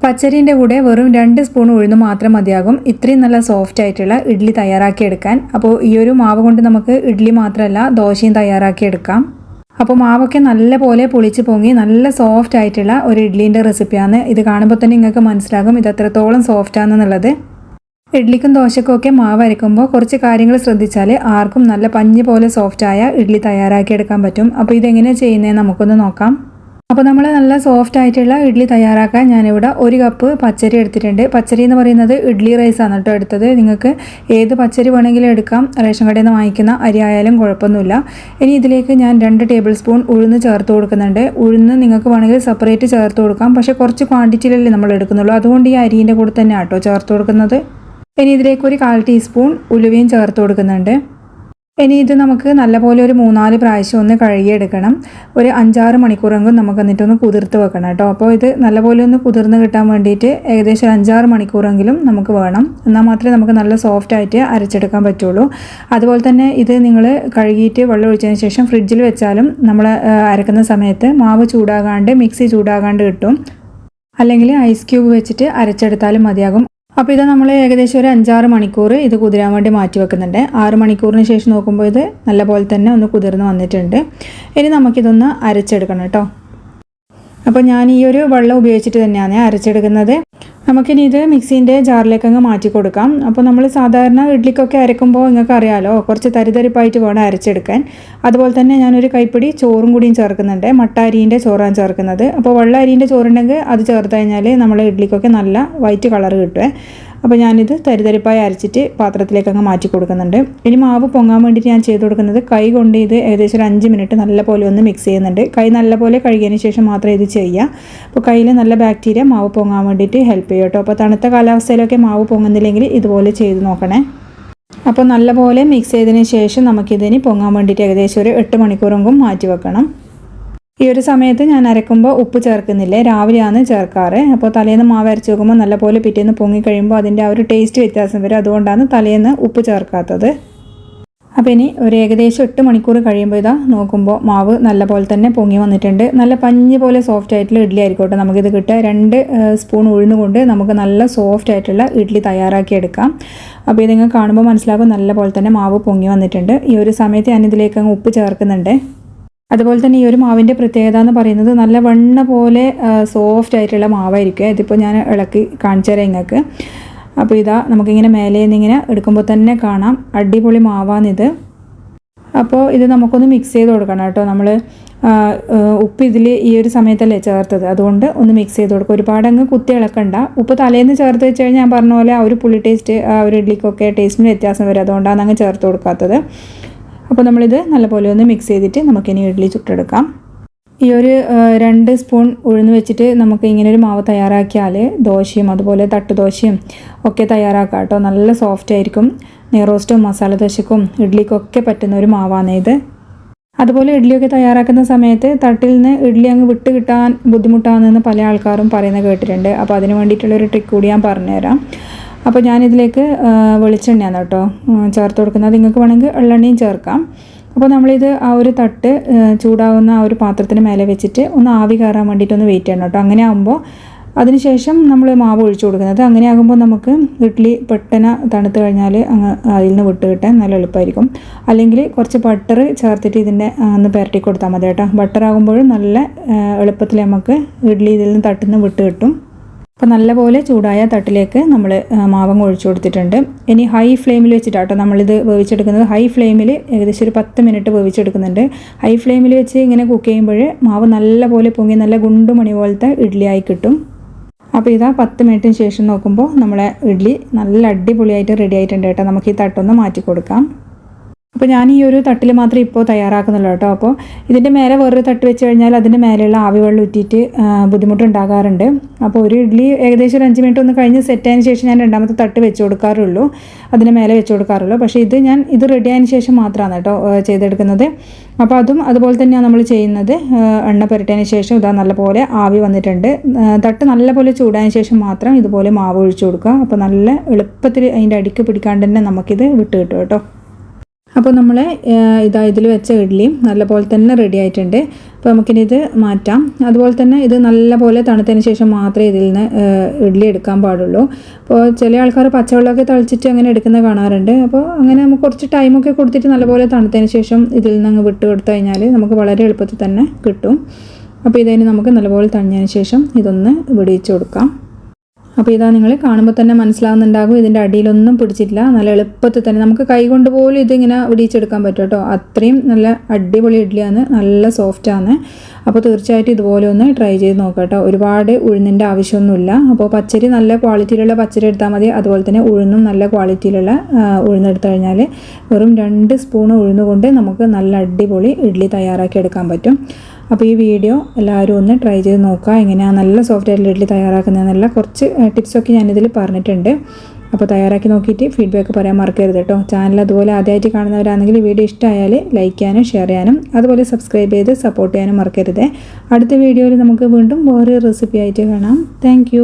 പച്ചരീൻ്റെ കൂടെ വെറും 2 സ്പൂൺ ഉഴുന്ന് മാത്രം മതിയാകും ഇത്രയും നല്ല സോഫ്റ്റ് ആയിട്ടുള്ള ഇഡ്ഡലി തയ്യാറാക്കിയെടുക്കാൻ. അപ്പോൾ ഈ ഒരു മാവ് കൊണ്ട് നമുക്ക് ഇഡ്ഡലി മാത്രമല്ല ദോശയും തയ്യാറാക്കിയെടുക്കാം. അപ്പോൾ മാവൊക്കെ നല്ല പോലെ പൊളിച്ച് പൊങ്ങി നല്ല സോഫ്റ്റ് ആയിട്ടുള്ള ഒരു ഇഡ്ഡലീൻ്റെ റെസിപ്പിയാണ്. ഇത് കാണുമ്പോൾ തന്നെ നിങ്ങൾക്ക് മനസ്സിലാകും ഇത് എത്രത്തോളം സോഫ്റ്റ് ആണെന്നുള്ളത്. ഇഡ്ഡലിക്കും ദോശക്കും ഒക്കെ മാവ് അരയ്ക്കുമ്പോൾ കുറച്ച് കാര്യങ്ങൾ ശ്രദ്ധിച്ചാൽ ആർക്കും നല്ല പഞ്ഞി പോലെ സോഫ്റ്റായ ഇഡ്ഡലി തയ്യാറാക്കിയെടുക്കാൻ പറ്റും. അപ്പോൾ ഇതെങ്ങനെയാണ് ചെയ്യുന്നതെന്ന് നമുക്കൊന്ന് നോക്കാം. അപ്പോൾ നമ്മൾ നല്ല സോഫ്റ്റ് ആയിട്ടുള്ള ഇഡ്ഡലി തയ്യാറാക്കാൻ ഞാനിവിടെ 1 കപ്പ് പച്ചരി എടുത്തിട്ടുണ്ട്. പച്ചരി എന്ന് പറയുന്നത് ഇഡ്ഡലി റൈസാണ് കേട്ടോ എടുത്തത്. നിങ്ങൾക്ക് ഏത് പച്ചരി വേണമെങ്കിലും എടുക്കാം. റേഷൻ കടയിൽ നിന്ന് വാങ്ങിക്കുന്ന അരി ആയാലും കുഴപ്പമൊന്നുമില്ല. ഇനി ഇതിലേക്ക് ഞാൻ 2 ടേബിൾ സ്പൂൺ ഉഴുന്ന് ചേർത്ത് കൊടുക്കുന്നുണ്ട്. ഉഴുന്ന് നിങ്ങൾക്ക് വേണമെങ്കിൽ സെപ്പറേറ്റ് ചേർത്ത് കൊടുക്കാം. പക്ഷേ കുറച്ച് ക്വാണ്ടിറ്റിയിലല്ലേ നമ്മൾ എടുക്കുന്നുള്ളൂ. അതുകൊണ്ട് ഈ അരിൻ്റെ കൂടെ തന്നെ ആട്ടോ ചേർത്ത് കൊടുക്കുന്നത്. ഇനി ഇതിലേക്ക് ഒരു 1/4 ടീസ്പൂൺ ഉലുവയും ചേർത്ത് കൊടുക്കുന്നുണ്ട്. ഇനി ഇത് നമുക്ക് നല്ലപോലെ ഒരു 3-4 പ്രാവശ്യം ഒന്ന് കഴുകിയെടുക്കണം. ഒരു 5-6 മണിക്കൂറെങ്കിലും നമുക്ക് എന്നിട്ടൊന്ന് കുതിർത്ത് വെക്കണം കേട്ടോ. അപ്പോൾ ഇത് നല്ലപോലെ ഒന്ന് കുതിർന്ന് കിട്ടാൻ വേണ്ടിയിട്ട് ഏകദേശം 5-6 മണിക്കൂറെങ്കിലും നമുക്ക് വേണം. എന്നാൽ മാത്രമേ നമുക്ക് നല്ല സോഫ്റ്റായിട്ട് അരച്ചെടുക്കാൻ പറ്റുള്ളൂ. അതുപോലെ തന്നെ ഇത് നിങ്ങൾ കഴുകിയിട്ട് വെള്ളം ഒഴിച്ചതിന് ശേഷം ഫ്രിഡ്ജിൽ വെച്ചാലും നമ്മൾ അരക്കുന്ന സമയത്ത് മാവ് ചൂടാകാണ്ട് മിക്സി ചൂടാകാണ്ട് കിട്ടും. അല്ലെങ്കിൽ ഐസ് ക്യൂബ് വെച്ചിട്ട് അരച്ചെടുത്താലും മതിയാകും. അപ്പോൾ ഇത് നമ്മൾ ഏകദേശം ഒരു 5-6 മണിക്കൂർ ഇത് കുതിരാൻ വേണ്ടി മാറ്റി വെക്കുന്നുണ്ട്. 6 മണിക്കൂറിന് ശേഷം നോക്കുമ്പോൾ ഇത് നല്ലപോലെ തന്നെ ഒന്ന് കുതിർന്ന് വന്നിട്ടുണ്ട്. ഇനി നമുക്കിതൊന്ന് അരച്ചെടുക്കണം കേട്ടോ. അപ്പോൾ ഞാൻ ഈ ഒരു വെള്ളം ഉപയോഗിച്ചിട്ട് തന്നെയാണ് അരച്ചെടുക്കുന്നത്. നമുക്കിനി ഇത് മിക്സീൻ്റെ ജാറിലേക്ക് അങ്ങ് മാറ്റി കൊടുക്കാം. അപ്പോൾ നമ്മൾ സാധാരണ ഇഡ്ഡലിക്കൊക്കെ അരക്കുമ്പോൾ നിങ്ങൾക്ക് അറിയാമല്ലോ കുറച്ച് തരിതരിപ്പായിട്ട് വേണം അരച്ചെടുക്കാൻ. അതുപോലെ തന്നെ ഞാനൊരു കൈപ്പിടി ചോറും കൂടിയും ചേർക്കുന്നുണ്ട്. മട്ട അരീൻ്റെ ചോറാണ് ചേർക്കുന്നത്. അപ്പോൾ വെള്ള അരീൻ്റെ ചോറുണ്ടെങ്കിൽ അത് ചേർത്ത് കഴിഞ്ഞാൽ നമ്മൾ ഇഡ്ഡലിക്കൊക്കെ നല്ല വൈറ്റ് കളർ കിട്ടുമേ. അപ്പോൾ ഞാനിത് തരിതരിപ്പായി അരച്ചിട്ട് പാത്രത്തിലേക്ക് അങ്ങ് മാറ്റി കൊടുക്കുന്നുണ്ട്. ഇനി മാവ് പൊങ്ങാൻ വേണ്ടിയിട്ട് ഞാൻ ചെയ്ത് കൊടുക്കുന്നത് കൈ കൊണ്ട് ഇത് ഏകദേശം ഒരു 5 മിനിറ്റ് നല്ലപോലെ ഒന്ന് മിക്സ് ചെയ്യുന്നുണ്ട്. കൈ നല്ലപോലെ കഴുകിയതിന് ശേഷം മാത്രമേ ഇത് ചെയ്യുക. അപ്പോൾ കയ്യിൽ നല്ല ബാക്ടീരിയ മാവ് പൊങ്ങാൻ വേണ്ടിയിട്ട് ഹെൽപ്പ് ചെയ്യും കേട്ടോ. അപ്പോൾ തണുത്ത കാലാവസ്ഥയിലൊക്കെ മാവ് പൊങ്ങുന്നില്ലെങ്കിൽ ഇതുപോലെ ചെയ്ത് നോക്കണേ. അപ്പോൾ നല്ലപോലെ മിക്സ് ചെയ്തതിന് ശേഷം നമുക്കിതിന് പൊങ്ങാൻ വേണ്ടിയിട്ട് ഏകദേശം ഒരു 8 മണിക്കൂറെങ്കിലും മാറ്റി വെക്കണം. ഈ ഒരു സമയത്ത് ഞാൻ അരക്കുമ്പോൾ ഉപ്പ് ചേർക്കുന്നില്ലേ, രാവിലെയാണ് ചേർക്കാറ്. അപ്പോൾ തലേന്ന് മാവ് അരച്ച് വെക്കുമ്പോൾ നല്ലപോലെ പിറ്റേന്ന് പൊങ്ങി കഴിയുമ്പോൾ അതിൻ്റെ ആ ഒരു ടേസ്റ്റ് വ്യത്യാസം വരും. അതുകൊണ്ടാണ് തലേന്ന് ഉപ്പ് ചേർക്കാത്തത്. അപ്പോൾ ഇനി ഒരു ഏകദേശം 8 മണിക്കൂർ കഴിയുമ്പോൾ ഇതാ നോക്കുമ്പോൾ മാവ് നല്ലപോലെ തന്നെ പൊങ്ങി വന്നിട്ടുണ്ട്. നല്ല പഞ്ഞി പോലെ സോഫ്റ്റ് ആയിട്ടുള്ള ഇഡ്ഡലി ആയിരിക്കട്ടെ നമുക്കിത് കിട്ടുക. 2 സ്പൂൺ ഉഴുന്ന് കൊണ്ട് നമുക്ക് നല്ല സോഫ്റ്റ് ആയിട്ടുള്ള ഇഡ്ഡലി തയ്യാറാക്കിയെടുക്കാം. അപ്പോൾ ഇത് നിങ്ങൾ കാണുമ്പോൾ മനസ്സിലാകും നല്ലപോലെ തന്നെ മാവ് പൊങ്ങി വന്നിട്ടുണ്ട്. ഈ ഒരു സമയത്ത് ഞാനിതിലേക്ക് അങ്ങ് ഉപ്പ് ചേർക്കുന്നുണ്ട്. അതുപോലെ തന്നെ ഈ ഒരു മാവിൻ്റെ പ്രത്യേകത എന്ന് പറയുന്നത് നല്ല വെണ്ണ പോലെ സോഫ്റ്റ് ആയിട്ടുള്ള മാവായിരിക്കും. ഇതിപ്പോൾ ഞാൻ ഇളക്കി കാണിച്ചു തരാം നിങ്ങൾക്ക്. അപ്പോൾ ഇതാ നമുക്കിങ്ങനെ മേലെ നിന്നിങ്ങനെ എടുക്കുമ്പോൾ തന്നെ കാണാം അടിപൊളി മാവാണിത്. അപ്പോൾ ഇത് നമുക്കൊന്ന് മിക്സ് ചെയ്ത് കൊടുക്കണം കേട്ടോ. നമ്മൾ ഉപ്പ് ഇതിൽ ഈ ഒരു സമയത്തല്ലേ ചേർത്തത്, അതുകൊണ്ട് ഒന്ന് മിക്സ് ചെയ്ത് കൊടുക്കുക. ഒരുപാട് അങ്ങ് കുത്തി ഇളക്കണ്ട. ഉപ്പ് തലേന്ന് ചേർത്ത് വെച്ച് കഴിഞ്ഞാൽ ഞാൻ പറഞ്ഞ പോലെ ആ ഒരു പുളി ടേസ്റ്റ് ആ ഒരു ഇഡ്ഡലിക്കൊക്കെ ടേസ്റ്റിന് വ്യത്യാസം വരും. അതുകൊണ്ടാണ് അങ്ങ് ചേർത്ത് കൊടുക്കാത്തത്. അപ്പോൾ നമ്മളിത് നല്ലപോലെ ഒന്ന് മിക്സ് ചെയ്തിട്ട് നമുക്കിനി ഇഡ്ഡലി ചുട്ടെടുക്കാം. ഈ ഒരു 2 സ്പൂൺ ഉഴുന്ന് വെച്ചിട്ട് നമുക്ക് ഇങ്ങനെ ഒരു മാവ് തയ്യാറാക്കിയാൽ ദോശയും അതുപോലെ തട്ടുദോശയും ഒക്കെ തയ്യാറാക്കാം കേട്ടോ. നല്ല സോഫ്റ്റ് ആയിരിക്കും. നെയ്റോസ്റ്റും മസാല ദോശക്കും ഇഡ്ഡലിക്കൊക്കെ പറ്റുന്ന ഒരു മാവാണ് ഇത്. അതുപോലെ ഇഡ്ഡലിയൊക്കെ തയ്യാറാക്കുന്ന സമയത്ത് തട്ടിൽ നിന്ന് ഇഡ്ഡലി അങ്ങ് വിട്ട് കിട്ടാൻ ബുദ്ധിമുട്ടാണെന്ന് പല ആൾക്കാരും പറയുന്നത് കേട്ടിട്ടുണ്ട്. അപ്പോൾ അതിന് വേണ്ടിയിട്ടുള്ളൊരു ട്രിക്ക് കൂടി ഞാൻ പറഞ്ഞുതരാം. അപ്പോൾ ഞാനിതിലേക്ക് വെളിച്ചെണ്ണയാണ് കേട്ടോ ചേർത്ത് കൊടുക്കുന്നത്. നിങ്ങൾക്ക് വേണമെങ്കിൽ എള്ളെണ്ണയും ചേർക്കാം. അപ്പോൾ നമ്മളിത് ആ ഒരു തട്ട് ചൂടാവുന്ന ആ ഒരു പാത്രത്തിന് മേലെ വെച്ചിട്ട് ഒന്ന് ആവി കയറാൻ വേണ്ടിയിട്ടൊന്ന് വെയിറ്റ് ചെയ്യണം കേട്ടോ. അങ്ങനെ ആകുമ്പോൾ അതിനുശേഷം നമ്മൾ മാവ് ഒഴിച്ചു കൊടുക്കുന്നത്. അങ്ങനെ ആകുമ്പോൾ നമുക്ക് ഇഡ്ഡലി പെട്ടെന്ന് തണുത്ത് കഴിഞ്ഞാൽ അങ്ങ് അതിൽ നിന്ന് വിട്ട് കിട്ടാൻ നല്ല എളുപ്പമായിരിക്കും. അല്ലെങ്കിൽ കുറച്ച് ബട്ടർ ചേർത്തിട്ട് ഇതിൻ്റെ ഒന്ന് പുരട്ടി കൊടുത്താൽ മതി കേട്ടോ. ബട്ടർ ആകുമ്പോഴും നല്ല എളുപ്പത്തിൽ നമുക്ക് ഇഡ്ഡലി ഇതിൽ നിന്ന് തട്ടുന്ന വിട്ട് കിട്ടും. അപ്പോൾ നല്ലപോലെ ചൂടായ തട്ടിലേക്ക് നമ്മൾ മാവങ്ങ് ഒഴിച്ചു കൊടുത്തിട്ടുണ്ട്. ഇനി ഹൈ ഫ്ലെയിമിൽ വെച്ചിട്ടാട്ടോ നമ്മളിത് വേവിച്ചെടുക്കുന്നത്. ഹൈ ഫ്ലെയിമിൽ ഏകദേശം ഒരു 10 മിനിറ്റ് വേവിച്ചെടുക്കുന്നുണ്ട്. ഹൈ ഫ്ലെയിമിൽ വെച്ച് ഇങ്ങനെ കുക്ക് ചെയ്യുമ്പോൾ മാവ് നല്ലപോലെ പൊങ്ങി നല്ല ഗുണ്ടുമണി പോലത്തെ ഇഡ്ഡലിയായി കിട്ടും. അപ്പോൾ ഇതാ 10 മിനിറ്റിന് ശേഷം നോക്കുമ്പോൾ നമ്മളെ ഇഡ്ഡലി നല്ല അടിപൊളിയായിട്ട് റെഡി ആയിട്ടുണ്ട് കേട്ടോ. നമുക്ക് ഈ തട്ടൊന്ന് മാറ്റി കൊടുക്കാം. അപ്പോൾ ഞാൻ ഈ ഒരു തട്ടിൽ മാത്രമേ ഇപ്പോൾ തയ്യാറാക്കുന്നുള്ളൂ കേട്ടോ. അപ്പോൾ ഇതിൻ്റെ മേലെ വേറൊരു തട്ട് വെച്ച് കഴിഞ്ഞാൽ അതിൻ്റെ മേലെയുള്ള ആവി വെള്ളം ഊറ്റിയിട്ട് ബുദ്ധിമുട്ടുണ്ടാകാറുണ്ട്. അപ്പോൾ ഒരു ഇഡ്ഡലി ഏകദേശം ഒരു 5 മിനിറ്റ് ഒന്ന് കഴിഞ്ഞ് സെറ്റായതിന് ശേഷം ഞാൻ രണ്ടാമത്തെ തട്ട് വെച്ച് കൊടുക്കാറുള്ളൂ, അതിന് മേലെ വെച്ച് കൊടുക്കാറുള്ളൂ. പക്ഷേ ഇത് റെഡി ആയതിന് ശേഷം മാത്രമാണ് കേട്ടോ ചെയ്തെടുക്കുന്നത്. അപ്പോൾ അതുപോലെ തന്നെയാണ് നമ്മൾ ചെയ്യുന്നത്. എണ്ണ പുരട്ടിയതിന് ശേഷം ഇതാ നല്ലപോലെ ആവി വന്നിട്ടുണ്ട്. തട്ട് നല്ലപോലെ ചൂടായതിന് ശേഷം മാത്രം ഇതുപോലെ മാവ് ഒഴിച്ചു കൊടുക്കുക. അപ്പോൾ നല്ല എളുപ്പത്തിൽ അതിൻ്റെ അടിക്ക് പിടിക്കാണ്ട് തന്നെ നമുക്കിത് വിട്ട് കിട്ടും കേട്ടോ. അപ്പോൾ നമ്മൾ ഇതിൽ വെച്ച ഇഡ്ഡലിയും നല്ലപോലെ തന്നെ റെഡി ആയിട്ടുണ്ട്. അപ്പോൾ നമുക്കിനി ഇത് മാറ്റാം. അതുപോലെ തന്നെ ഇത് നല്ലപോലെ തണുത്തതിന് ശേഷം മാത്രമേ ഇതിൽ നിന്ന് ഇഡ്ഡലി എടുക്കാൻ പാടുള്ളൂ. അപ്പോൾ ചില ആൾക്കാർ പച്ചവെള്ളമൊക്കെ തളിച്ചിട്ട് അങ്ങനെ എടുക്കുന്നത് കാണാറുണ്ട്. അപ്പോൾ അങ്ങനെ നമുക്ക് കുറച്ച് ടൈമൊക്കെ കൊടുത്തിട്ട് നല്ലപോലെ തണുത്തതിന് ശേഷം ഇതിൽ നിന്ന് അങ്ങ് വിട്ട് കൊടുത്തു കഴിഞ്ഞാൽ നമുക്ക് വളരെ എളുപ്പത്തിൽ തന്നെ കിട്ടും. അപ്പോൾ ഇതിന് നമുക്ക് നല്ലപോലെ തണിഞ്ഞതിന് ശേഷം ഇതൊന്ന് വിടിയിച്ച് കൊടുക്കാം. അപ്പോൾ ഇതാ നിങ്ങൾ കാണുമ്പോൾ തന്നെ മനസ്സിലാകുന്നുണ്ടാകും ഇതിൻ്റെ അടിയിലൊന്നും പിടിച്ചിട്ടില്ല. നല്ല എളുപ്പത്തിൽ തന്നെ നമുക്ക് കൈ കൊണ്ട് പോലും ഇതിങ്ങനെ വിടിയിച്ചെടുക്കാൻ പറ്റും കേട്ടോ. അത്രയും നല്ല അടിപൊളി ഇഡ്ഡലിയാണ്, നല്ല സോഫ്റ്റാണ്. അപ്പോൾ തീർച്ചയായിട്ടും ഇതുപോലെ ഒന്ന് ട്രൈ ചെയ്ത് നോക്കാം കേട്ടോ. ഒരുപാട് ഉഴുന്നിൻ്റെ ആവശ്യമൊന്നുമില്ല. അപ്പോൾ പച്ചരി നല്ല ക്വാളിറ്റിയിലുള്ള പച്ചരി എടുത്താൽ മതി. അതുപോലെ തന്നെ ഉഴുന്നും നല്ല ക്വാളിറ്റിയിലുള്ള ഉഴുന്നെടുത്തു കഴിഞ്ഞാൽ വെറും 2 സ്പൂൺ ഉഴുന്ന് കൊണ്ട് നമുക്ക് നല്ല അടിപൊളി ഇഡ്ഡലി തയ്യാറാക്കി എടുക്കാൻ പറ്റും. അപ്പോൾ ഈ വീഡിയോ എല്ലാവരും ഒന്ന് ട്രൈ ചെയ്ത് നോക്കുക. എങ്ങനെയാണ് നല്ല സോഫ്റ്റ് ആയിട്ടുള്ള ഇഡ്ഡലി തയ്യാറാക്കുന്നതെന്നുള്ള കുറച്ച് ടിപ്സൊക്കെ ഞാനിതിൽ പറഞ്ഞിട്ടുണ്ട്. അപ്പോൾ തയ്യാറാക്കി നോക്കിയിട്ട് ഫീഡ്ബാക്ക് പറയാൻ മറക്കരുത് കേട്ടോ. ചാനൽ അതുപോലെ ആദ്യമായിട്ട് കാണുന്നവരാണെങ്കിൽ വീഡിയോ ഇഷ്ടമായാൽ ലൈക്ക് ചെയ്യാനും ഷെയർ ചെയ്യാനും അതുപോലെ സബ്സ്ക്രൈബ് ചെയ്ത് സപ്പോർട്ട് ചെയ്യാനും മറക്കരുത്. അടുത്ത വീഡിയോയിൽ നമുക്ക് വീണ്ടും വേറെ റെസിപ്പി ആയിട്ട് കാണാം. താങ്ക്